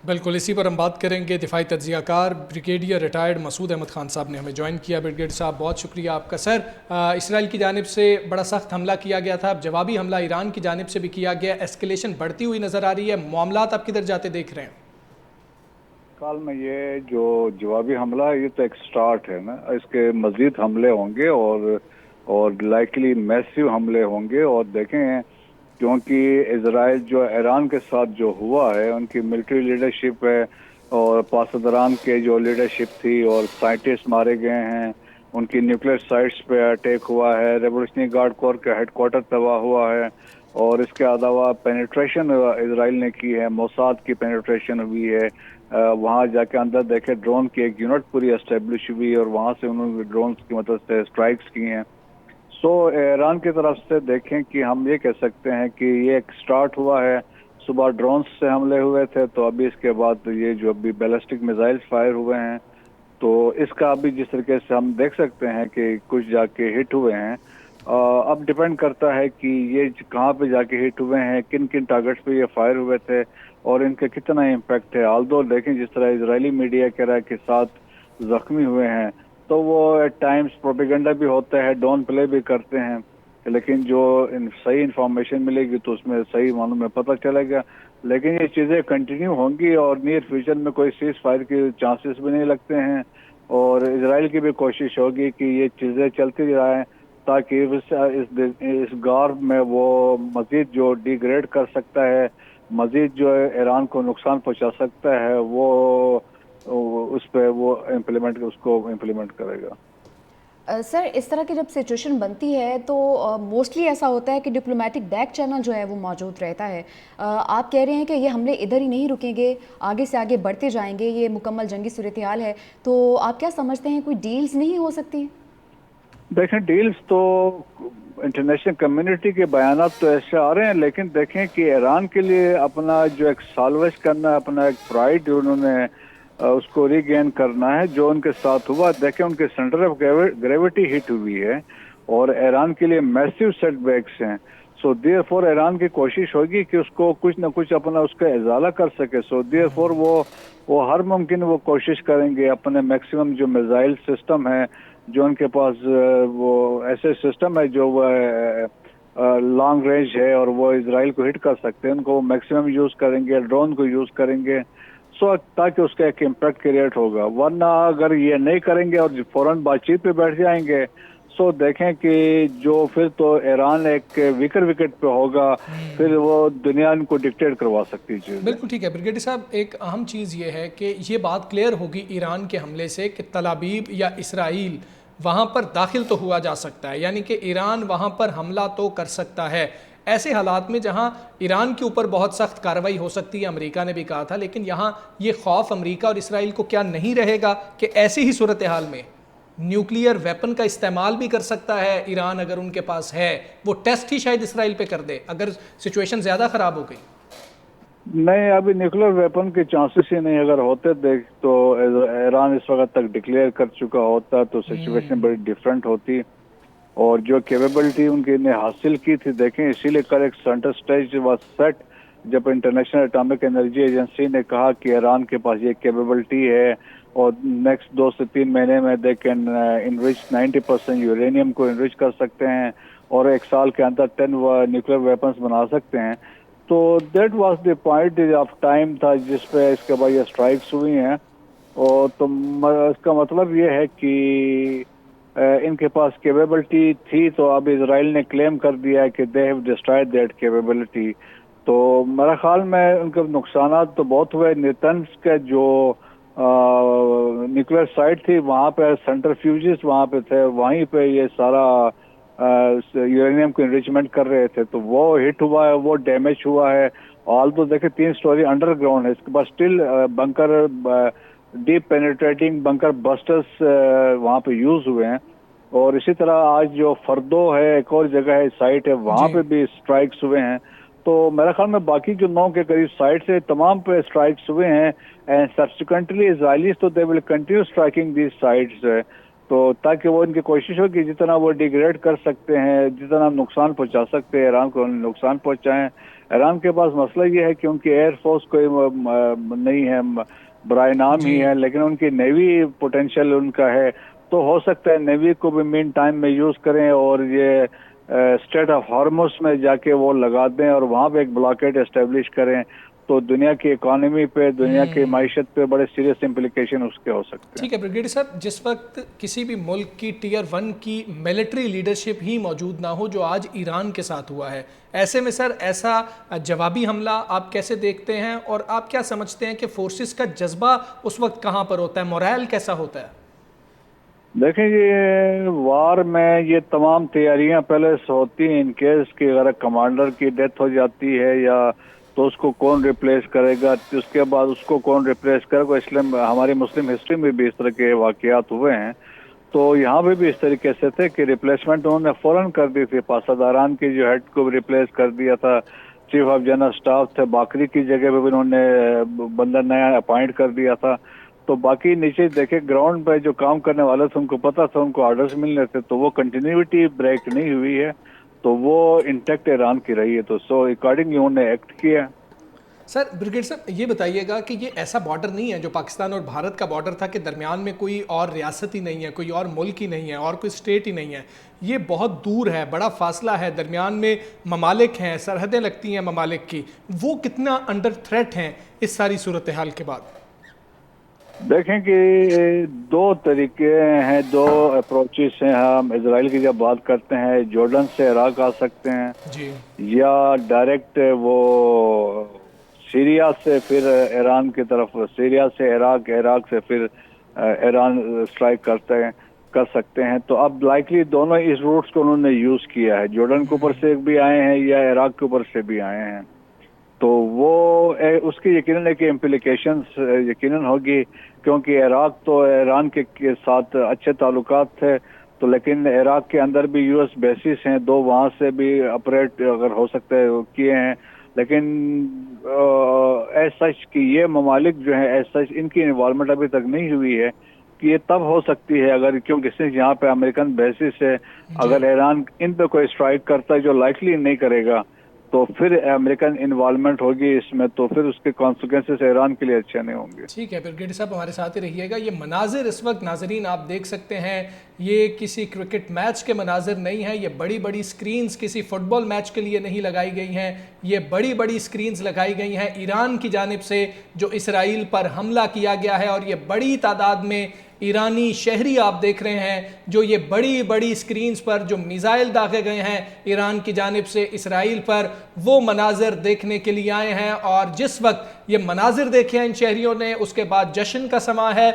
بالکل اسی پر ہم بات کریں گے. دفاعی تجزیہ کار بریگیڈیئر ریٹائرڈ مسعود احمد خان صاحب نے ہمیں جوائن کیا. بریگیڈیئر صاحب بہت شکریہ آپ کا. سر، اسرائیل کی جانب سے بڑا سخت حملہ کیا گیا تھا، اب جوابی حملہ ایران کی جانب سے بھی کیا گیا، ایسکیلیشن بڑھتی ہوئی نظر آ رہی ہے، معاملات آپ کدھر جاتے دیکھ رہے ہیں؟ کال میں یہ جو جوابی حملہ ہے یہ تو ایک سٹارٹ ہے نا، اس کے مزید حملے ہوں گے اور لائکلی میسیو حملے ہوں گے. اور دیکھیں کیونکہ اسرائیل جو ایران کے ساتھ جو ہوا ہے، ان کی ملٹری لیڈرشپ ہے اور پاسداران کے جو لیڈرشپ تھی اور سائنٹسٹ مارے گئے ہیں، ان کی نیوکلیئر سائٹس پہ اٹیک ہوا ہے، ریولیوشنری گارڈ کور کا ہیڈ کوارٹر تباہ ہوا ہے، اور اس کے علاوہ پینیٹریشن اسرائیل نے کی ہے، موساد کی پینیٹریشن ہوئی ہے. وہاں جا کے اندر دیکھے ڈرون کی ایک یونٹ پوری اسٹیبلش ہوئی اور وہاں سے انہوں نے ڈرونز کی مدد سے اسٹرائکس کی ہیں. سو ایران کی طرف سے دیکھیں کہ ہم یہ کہہ سکتے ہیں کہ یہ ایک سٹارٹ ہوا ہے. صبح ڈرونز سے حملے ہوئے تھے، تو ابھی اس کے بعد یہ جو ابھی بیلسٹک میزائل فائر ہوئے ہیں، تو اس کا ابھی جس طریقے سے ہم دیکھ سکتے ہیں کہ کچھ جا کے ہٹ ہوئے ہیں. اب ڈیپینڈ کرتا ہے کہ یہ کہاں پہ جا کے ہٹ ہوئے ہیں، کن کن ٹارگٹس پہ یہ فائر ہوئے تھے اور ان کا کتنا امپیکٹ ہے. آلدو دیکھیں جس طرح اسرائیلی میڈیا کہہ رہا ہے کہ 7 زخمی ہوئے ہیں، تو وہ ایٹ ٹائمز پروپیگنڈا بھی ہوتا ہے، ڈاؤن پلے بھی کرتے ہیں، لیکن جو صحیح انفارمیشن ملے گی تو اس میں صحیح معلوم میں پتہ چلے گا. لیکن یہ چیزیں کنٹینیو ہوں گی اور نیئر فیوچر میں کوئی سیز فائر کی چانسز بھی نہیں لگتے ہیں. اور اسرائیل کی بھی کوشش ہوگی کہ یہ چیزیں چلتی جائیں تاکہ اس گار میں وہ مزید جو ڈیگریڈ کر سکتا ہے، مزید جو ایران کو نقصان پہنچا سکتا ہے، وہ اس پہ وہ اس کو امپلیمنٹ کرے گا. سر، اس طرح کی جب سچویشن بنتی ہے تو موسٹلی ایسا ہوتا ہے کہ ڈپلومیٹک بیک چینل جو ہے وہ موجود رہتا ہے. آپ کہہ رہے ہیں کہ یہ حملے ادھر ہی نہیں رکیں گے، آگے سے آگے بڑھتے جائیں گے، یہ مکمل جنگی صورتحال ہے، تو آپ کیا سمجھتے ہیں کوئی ڈیلز نہیں ہو سکتی؟ دیکھیں ڈیلز تو انٹرنیشنل کمیونٹی کے بیانات تو ایسے آ رہے ہیں، لیکن دیکھیں کہ ایران کے لیے اپنا جو ایک سالویج کرنا، اپنا ایک پرائیڈ انہوں نے اس کو ری گین کرنا ہے. جو ان کے ساتھ ہوا، دیکھیں ان کے سینٹر آف گریوٹی ہٹ ہوئی ہے اور ایران کے لیے میسیو سیٹ بیکس ہیں. سو دیئر فور ایران کی کوشش ہوگی کہ اس کو کچھ نہ کچھ اپنا اس کا ازالہ کر سکے. سو دیئر فور وہ ہر ممکن وہ کوشش کریں گے اپنے میکسیمم جو میزائل سسٹم ہے، جو ان کے پاس وہ ایسے سسٹم ہے جو لانگ رینج ہے اور وہ اسرائیل کو ہٹ کر سکتے ہیں، ان کو وہ میکسیمم یوز کریں گے، ڈرون کو یوز کریں گے، تاکہ اس کا ایک امپیکٹ کریٹ ہوگا. ورنہ اگر یہ نہیں کریں گے اور فوراً بات چیت پہ بیٹھ جائیں گے، دیکھیں کہ جو پھر تو ایران ایک ویکر وکٹ پہ ہوگا، پھر وہ دنیا ان کو ڈکٹیٹ کروا سکتی چیزیں. بالکل ٹھیک ہے بریگیڈیئر صاحب. ایک اہم چیز یہ ہے کہ یہ بات کلیئر ہوگی ایران کے حملے سے کہ تل ابیب یا اسرائیل وہاں پر داخل تو ہوا جا سکتا ہے، یعنی کہ ایران وہاں پر حملہ تو کر سکتا ہے. ایسے حالات میں جہاں ایران کے اوپر بہت سخت کارروائی ہو سکتی ہے، امریکہ نے بھی کہا تھا، لیکن یہاں یہ خوف امریکہ اور اسرائیل کو کیا نہیں رہے گا کہ ایسی ہی صورتحال میں نیوکلیئر ویپن کا استعمال بھی کر سکتا ہے ایران؟ اگر ان کے پاس ہے وہ ٹیسٹ ہی شاید اسرائیل پہ کر دے اگر سچویشن زیادہ خراب ہو گئی. نہیں، ابھی نیوکلیر ویپن کے چانسز ہی نہیں. اگر ہوتے دیکھ تو ایران اس وقت تک ڈکلیئر کر چکا ہوتا تو سچویشن بڑی ڈیفرنٹ ہوتی، اور جو کیپیبلٹی ان کی نے حاصل کی تھی، دیکھیں اسی لیے کل ایک سینٹر اسٹیج واز سیٹ جب انٹرنیشنل اٹامک انرجی ایجنسی نے کہا کہ ایران کے پاس یہ کیپیبلٹی ہے اور نیکسٹ 2 سے 3 مہینے میں دے کین انرچ 90% یورینیم کو انرچ کر سکتے ہیں اور 1 سال کے اندر 10 نیوکلیر ویپنز بنا سکتے ہیں. تو that was the point of time تھا جس پہ اس کے بعد یہ اسٹرائکس ہوئی ہیں. اور تو اس کا مطلب یہ ہے کہ ان کے پاس کیپیبلٹی تھی، تو اب اسرائیل نے کلیم کر دیا کہ they have destroyed that capability. تو میرا خیال میں ان کے نقصانات تو بہت ہوئے. نیتنز کے جو نیوکلیئر سائٹ تھی وہاں پہ سینٹر فیوجز وہاں پہ تھے، وہیں پہ یہ سارا یورینیم کو انریچمنٹ کر رہے تھے، تو وہ ہٹ ہوا ہے، وہ ڈیمیج ہوا ہے. آل تو دیکھیں 3 سٹوری انڈر گراؤنڈ ہے، اس کے بعد اسٹل بنکر ڈیپ پینیٹریٹنگ بنکر بسٹرز وہاں پہ یوز ہوئے ہیں. اور اسی طرح آج جو فردو ہے، ایک اور جگہ ہے سائٹ ہے، وہاں پہ بھی اسٹرائکس ہوئے ہیں. تو میرا خیال میں باقی جو 9 کے قریب سائٹ سے تمام پہ اسٹرائکس ہوئے ہیں. اینڈ سبسیکوینٹلی اسرائیلیز تو they will continue striking these sites, تو تاکہ وہ ان کی کوشش ہو کہ جتنا وہ ڈیگریڈ کر سکتے ہیں، جتنا نقصان پہنچا سکتے ہیں ایران کو نقصان پہنچائیں. ایران کے پاس مسئلہ یہ ہے کہ ان کی ایئر فورس کوئی نہیں ہے، برائے نام ہی ہے، لیکن ان کی نیوی پوٹینشیل ان کا ہے، تو ہو سکتا ہے نیوی کو بھی مین ٹائم میں یوز کریں اور یہ اسٹریٹ آف ہارموز میں جا کے وہ لگا دیں اور وہاں پہ ایک بلاکیڈ اسٹیبلش کریں، تو دنیا کی اکانومی پہ، دنیا کی معیشت پہ بڑے سیریس امپلیکیشن اس کے ہو سکتے ہیں۔ ٹھیک ہے بریگیڈیئر صاحب، جس وقت کسی بھی ملک کی ٹیئر 1 کی ملٹری لیڈرشپ ہی موجود نہ ہو، جو آج ایران کے ساتھ ہوا ہے، ایسے میں سر ایسا جوابی حملہ آپ کیسے دیکھتے ہیں، اور آپ کیا سمجھتے ہیں کہ فورسز کا جذبہ اس وقت کہاں پر ہوتا ہے، مورائل کیسا ہوتا ہے؟ دیکھیں یہ وار میں یہ تمام تیاریاں پہلے سے ہوتی ہیں، ان کیس کہ اگر کمانڈر کی ڈیتھ ہو جاتی ہے یا تو اس کو کون ریپلیس کرے گا، اس کے بعد اس کو کون ریپلیس کرے گا۔ اسلام ہماری مسلم ہسٹری میں بھی اس طرح کے واقعات ہوئے ہیں، تو یہاں پہ بھی اس طریقے سے تھے کہ ریپلیسمنٹ انہوں نے فوراً کر دی تھی، پاسداران کی جو ہیڈ کو ریپلیس کر دیا تھا، چیف آف جنرل سٹاف تھے باقری کی جگہ پہ بھی انہوں نے بندہ نیا اپائنٹ کر دیا تھا۔ تو باقی نیچے دیکھے گراؤنڈ پہ جو کام کرنے والے تھے ان کو پتا تھا، ان کو آرڈرز ملنے تھے، تو وہ کنٹینیوٹی بریک نہیں ہوئی ہے، تو وہ انٹیکٹ ایران کی رہی ہے، تو سو اکارڈنگلی انہوں نے ایکٹ کیا۔ سر بریگیڈیئر صاحب یہ بتائیے گا کہ یہ ایسا بارڈر نہیں ہے جو پاکستان اور بھارت کا بارڈر تھا کہ درمیان میں کوئی اور ریاست ہی نہیں ہے، کوئی اور ملک ہی نہیں ہے، اور کوئی اسٹیٹ ہی نہیں ہے، یہ بہت دور ہے، بڑا فاصلہ ہے، درمیان میں ممالک ہیں، سرحدیں لگتی ہیں ممالک کی، وہ کتنا انڈر تھریٹ ہیں اس ساری صورتحال کے بعد؟ دیکھیں کہ دو طریقے ہیں، دو اپروچز ہیں۔ ہم اسرائیل کی جب بات کرتے ہیں، جارڈن سے عراق آ سکتے ہیں، جی، یا ڈائریکٹ وہ سیریا سے پھر ایران کی طرف، سیریا سے عراق، عراق سے پھر ایران اسٹرائک کر سکتے ہیں۔ تو اب لائکلی دونوں اس روٹس کو انہوں نے یوز کیا ہے، جارڈن کے اوپر سے بھی آئے ہیں یا عراق کے اوپر سے بھی آئے ہیں، تو وہ اس کی یقیناً ایک امپلیکیشنز یقیناً ہوگی، کیونکہ عراق تو ایران کے ساتھ اچھے تعلقات تھے، تو لیکن عراق کے اندر بھی یو ایس بیسز ہیں، دو وہاں سے بھی آپریٹ اگر ہو سکتے کیے ہیں، لیکن ایز سچ کہ یہ ممالک جو ہیں ایز سچ ان کی انوالومنٹ ابھی تک نہیں ہوئی ہے، کہ یہ تب ہو سکتی ہے اگر، کیونکہ یہاں پہ امریکن بیسز ہے، اگر ایران ان پہ کوئی اسٹرائک کرتا ہے جو لائکلی نہیں کرے گا، تو پھر امریکن انوالومنٹ ہوگی اس میں، تو پھر اس کے کانسیکوینسز ایران کے لیے اچھے نہیں ہوں گے۔ ٹھیک ہے بریگیڈیئر صاحب، ہمارے ساتھ ہی رہیے گا۔ یہ مناظر اس وقت ناظرین آپ دیکھ سکتے ہیں، یہ کسی کرکٹ میچ کے مناظر نہیں ہیں، یہ بڑی بڑی سکرینز کسی فٹ بال میچ کے لیے نہیں لگائی گئی ہیں، یہ بڑی بڑی سکرینز لگائی گئی ہیں ایران کی جانب سے جو اسرائیل پر حملہ کیا گیا ہے، اور یہ بڑی تعداد میں ایرانی شہری آپ دیکھ رہے ہیں جو یہ بڑی بڑی سکرینز پر جو میزائل داغے گئے ہیں ایران کی جانب سے اسرائیل پر، وہ مناظر دیکھنے کے لیے آئے ہیں، اور جس وقت یہ مناظر دیکھے ہیں ان شہریوں نے، اس کے بعد جشن کا سماں ہے۔